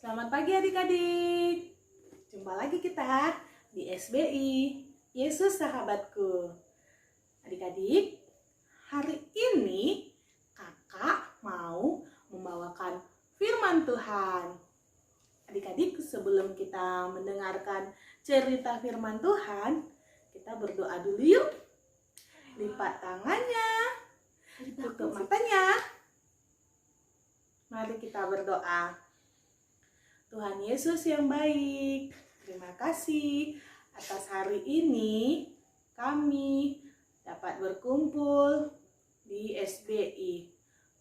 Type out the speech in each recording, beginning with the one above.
Selamat pagi adik-adik. Jumpa lagi kita di SBI, Yesus Sahabatku. Adik-adik, hari ini kakak mau membawakan firman Tuhan. Adik-adik, sebelum kita mendengarkan cerita firman Tuhan, kita berdoa dulu yuk. Lipat tangannya, tutup matanya. Mari kita berdoa. Tuhan Yesus yang baik, terima kasih atas hari ini kami dapat berkumpul di SBI.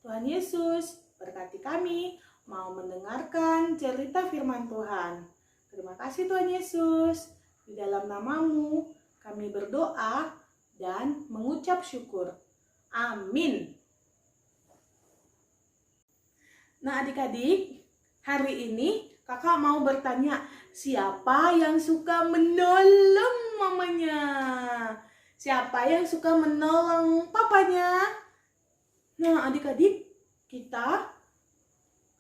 Tuhan Yesus berkati kami mau mendengarkan cerita firman Tuhan. Terima kasih Tuhan Yesus, di dalam nama-Mu kami berdoa dan mengucap syukur. Amin. Nah adik-adik, hari ini kakak mau bertanya, siapa yang suka menolong mamanya? Siapa yang suka menolong papanya? Nah adik-adik, kita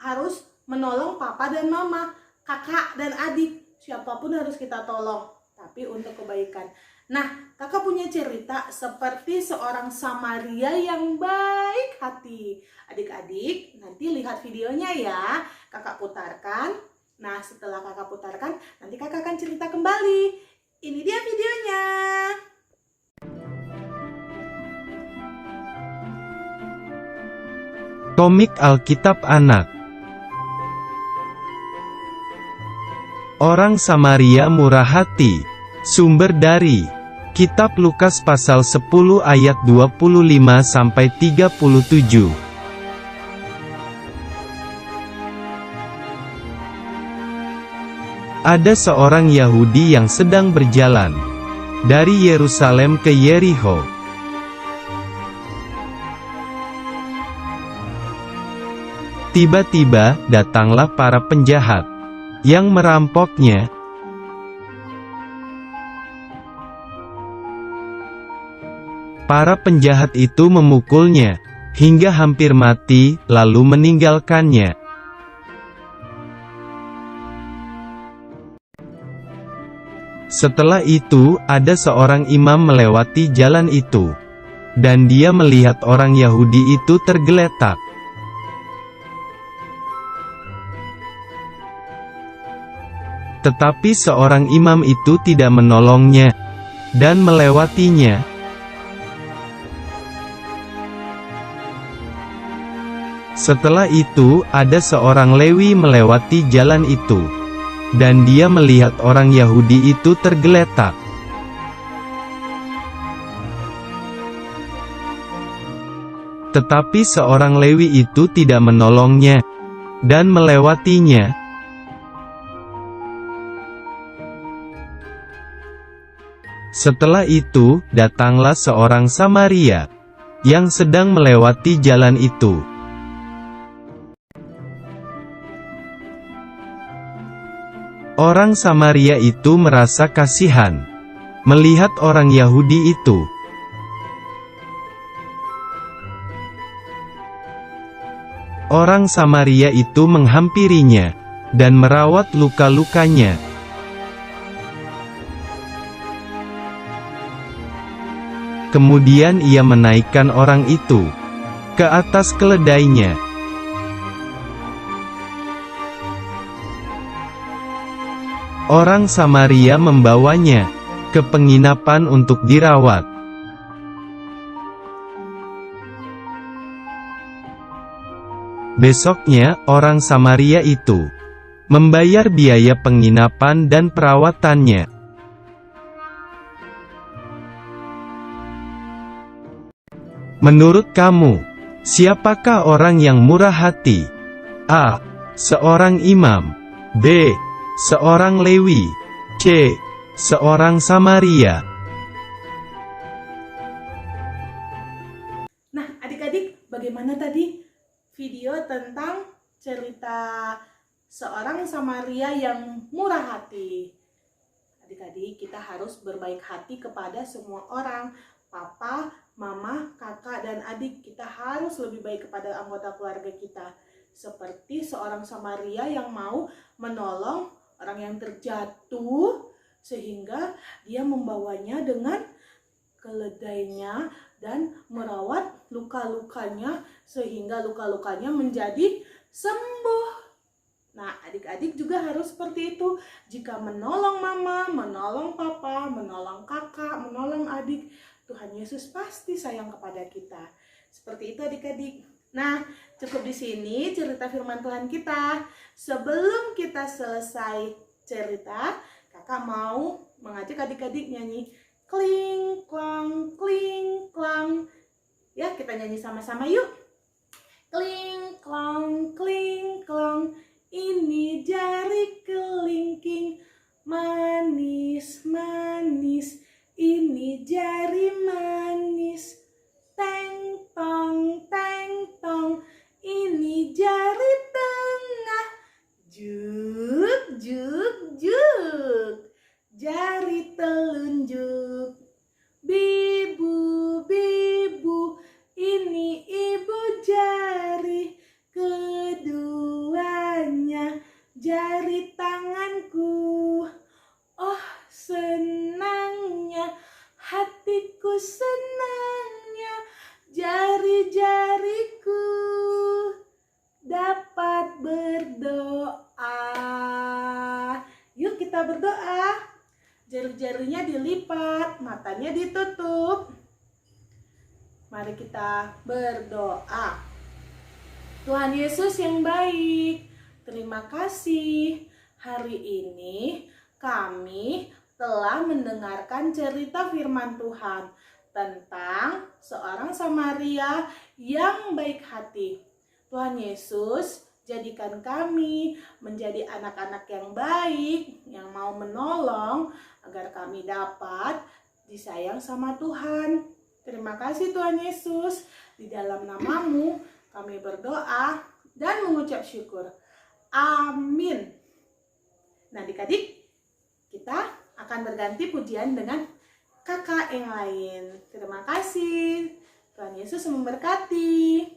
harus menolong papa dan mama, kakak dan adik. Siapapun harus kita tolong, tapi untuk kebaikan. Nah, kakak punya cerita seperti seorang Samaria yang baik hati. Adik-adik, nanti lihat videonya ya. Kakak putarkan. Nah, setelah kakak putarkan, nanti kakak akan cerita kembali. Ini dia videonya. Komik Alkitab Anak. Orang Samaria murah hati. Sumber dari Kitab Lukas pasal 10 ayat 25-37. Ada seorang Yahudi yang sedang berjalan dari Yerusalem ke Yerikho. Tiba-tiba datanglah para penjahat yang merampoknya. Para penjahat itu memukulnya hingga hampir mati, lalu meninggalkannya. Setelah itu, ada seorang imam melewati jalan itu, dan dia melihat orang Yahudi itu tergeletak. Tetapi seorang imam itu tidak menolongnya dan melewatinya. Setelah itu, ada seorang Lewi melewati jalan itu, dan dia melihat orang Yahudi itu tergeletak. Tetapi seorang Lewi itu tidak menolongnya dan melewatinya. Setelah itu, datanglah seorang Samaria yang sedang melewati jalan itu. Orang Samaria itu merasa kasihan melihat orang Yahudi itu. Orang Samaria itu menghampirinya dan merawat luka-lukanya. Kemudian ia menaikkan orang itu ke atas keledainya. Orang Samaria membawanya ke penginapan untuk dirawat. Besoknya, orang Samaria itu membayar biaya penginapan dan perawatannya. Menurut kamu, siapakah orang yang murah hati? A. Seorang imam. B. Seorang Lewi. C. Seorang Samaria. Nah adik-adik, bagaimana tadi video tentang cerita seorang Samaria yang murah hati? Adik-adik, kita harus berbaik hati kepada semua orang. Papa, mama, kakak, dan adik, kita harus lebih baik kepada anggota keluarga kita. seperti seorang Samaria yang mau menolong orang yang terjatuh, sehingga dia membawanya dengan keledainya dan merawat luka-lukanya sehingga luka-lukanya menjadi sembuh. Nah, adik-adik juga harus seperti itu. Jika menolong mama, menolong papa, menolong kakak, menolong adik, Tuhan Yesus pasti sayang kepada kita. Seperti itu adik-adik. Nah, cukup di sini cerita firman Tuhan kita. Sebelum kita selesai cerita, kakak mau mengajak adik-adik nyanyi kling klang kling klang. Ya, kita nyanyi sama-sama yuk. Kling klang kling klang, ini jari kelingking, manis manis, ini jari manis. Teng tong, ini jari tengah. Juk juk juk, jari telunjuk. Bibu bibu, ini ibu jari. Keduanya jari tanganku. Oh, senangnya hatiku, senangnya jari-jariku dapat berdoa. Yuk kita berdoa. Jari-jarinya dilipat, matanya ditutup. Mari kita berdoa. Tuhan Yesus yang baik, terima kasih. Hari ini kami telah mendengarkan cerita firman Tuhan tentang seorang Samaria yang baik hati. Tuhan Yesus, jadikan kami menjadi anak-anak yang baik, yang mau menolong agar kami dapat disayang sama Tuhan. Terima kasih Tuhan Yesus. Di dalam nama-Mu kami berdoa dan mengucap syukur. Amin. Nah adik-adik, kita akan berganti pujian dengan kakak yang lain. Terima kasih. Tuhan Yesus memberkati.